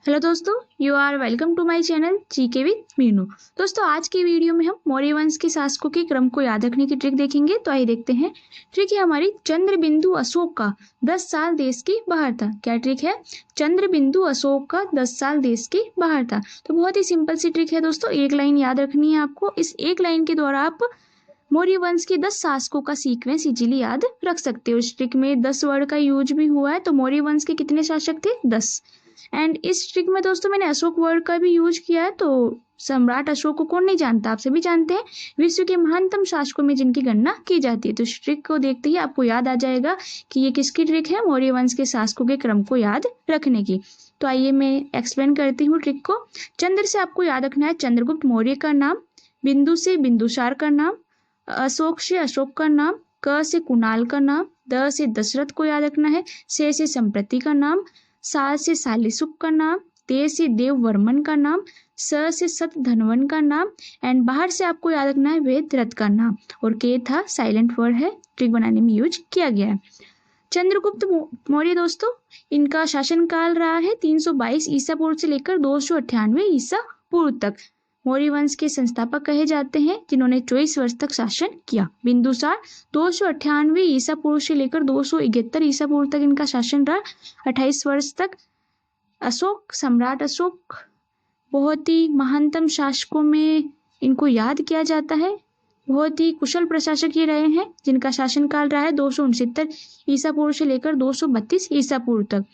Hello दोस्तों, you are welcome to my channel GK with Meenu. दोस्तों, आज की वीडियो में हम मौर्य वंश के शासकों के क्रम को याद रखने की ट्रिक देखेंगे। तो आइए देखते हैं। ट्रिक है हमारी चंद्रबिंदु अशोक का 10 साल देश के बाहर था। क्या ट्रिक है? चंद्रबिंदु अशोक का 10 साल देश के बाहर था। तो बहुत ही सिंपल सी ट्रिक है दोस्तों, एक लाइन याद रखनी है आपको। इस एक लाइन के द्वारा आप मौर्य वंश के 10 शासकों का सीक्वेंस इजीली याद रख सकते हो। इस ट्रिक में 10 वर्ड का यूज भी हुआ है। तो मौर्य वंश के कितने शासक थे? 10। एंड इस ट्रिक में दोस्तों मैंने अशोक वर्ड का भी यूज किया है। तो सम्राट अशोक को कौन नहीं जानता, आप सभी जानते हैं। विश्व के महानतम शासकों में जिनकी गणना की जाती है। तो इस ट्रिक को देखते ही आपको याद आ जाएगा कि ये किसकी ट्रिक है, मौर्य वंश के शासकों के क्रम को याद रखने की। तो आइए मैं एक्सप्लेन करती हूँ ट्रिक को। चंद्र से आपको याद रखना है चंद्रगुप्त मौर्य का नाम, बिंदु से बिंदुसार का नाम, अशोक से अशोक का नाम, क से कुणाल का नाम, द से दशरथ को याद रखना है, से संप्रति का नाम, साल से सालिसुक का नाम, दे से देववर्मन का नाम, स से सतधनवन का नाम, एंड बाहर से आपको याद रखना है वेदरथ का नाम। और के था साइलेंट वर्ड है, ट्रिक बनाने में यूज किया गया है। चंद्रगुप्त मौर्य दोस्तों, इनका शासनकाल रहा है 322 ईसा पूर्व से लेकर 298 ईसा पूर्व तक। मौर्य वंश के संस्थापक कहे जाते हैं जिन्होंने 24 वर्ष तक शासन किया। बिंदुसार 298 ईसा पूर्व से लेकर 271 ईसा पूर्व तक इनका शासन रहा, 28 वर्ष तक। अशोक, सम्राट अशोक, बहुत ही महानतम शासकों में इनको याद किया जाता है। बहुत ही कुशल प्रशासक ये रहे हैं जिनका शासनकाल रहा है 269 ईसा पूर्व से लेकर 232 ईसा पूर्व तक।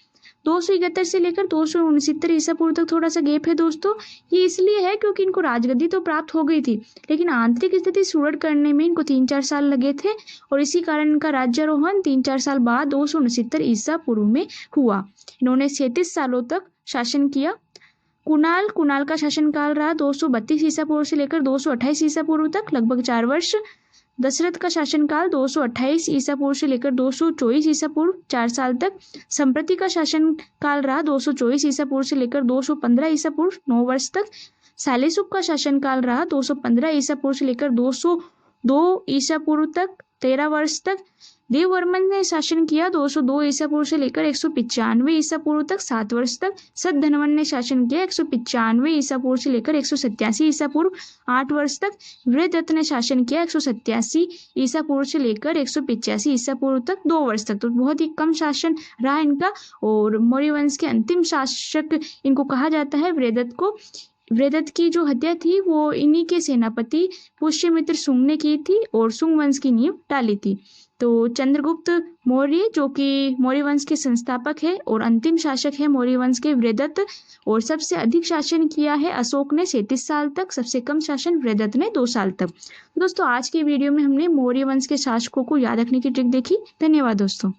271 से लेकर 269 ईसा पूर्व तक थोड़ा सा गैप है दोस्तों। ये इसलिए है क्योंकि इनको राजगद्दी तो प्राप्त हो गई थी, लेकिन आंतरिक स्थिति सुदृढ़ करने में इनको 3-4 साल लगे थे। और इसी कारण इनका राज्यारोहण 3-4 साल बाद 269 ईसा पूर्व में हुआ। इन्होंने 37 सालों तक शासन किया। कुणाल का शासनकाल रहा 232 ईसा पूर्व से लेकर 228 ईसा पूर्व तक, लगभग 4 वर्ष। दशरथ का शासनकाल 228 ईसा पूर्व से लेकर 224 ईसा पूर्व, 4 साल तक। संप्रति का शासनकाल रहा 224 ईसा पूर्व से लेकर 215 ईसा पूर्व, 9 वर्ष तक। सालिसुक का शासनकाल रहा 215 ईसा पूर्व से लेकर 202 ईसा पूर्व तक, 13 वर्ष तक। देववर्मन ने शासन किया 202 ईसा पूर्व से लेकर 195 ईसा पूर्व तक, 7 वर्ष तक। सतधनवन ने शासन किया 195 ईसा पूर्व से लेकर 187 ईसा पूर्व, 8 वर्ष तक। वृद्धरथ ने शासन किया 187 ईसा पूर्व से लेकर 185 ईसा पूर्व तक, 2 वर्ष तक। तो बहुत ही कम शासन रहा इनका। और मौर्य वंश के अंतिम शासक इनको कहा जाता है वृद्धरथ को। वृद्धरथ की जो हत्या थी वो इन्हीं के सेनापति पुष्यमित्र शुंग ने की थी और शुंग वंश की नींव डाली थी। तो चंद्रगुप्त मौर्य जो कि मौर्य वंश के संस्थापक है और अंतिम शासक है मौर्य वंश के वृद्धरथ। और सबसे अधिक शासन किया है अशोक ने 37 साल तक, सबसे कम शासन वृद्धरथ ने 2 साल तक। तो दोस्तों, आज की वीडियो में हमने मौर्य वंश के शासकों को याद रखने की ट्रिक देखी। धन्यवाद दोस्तों।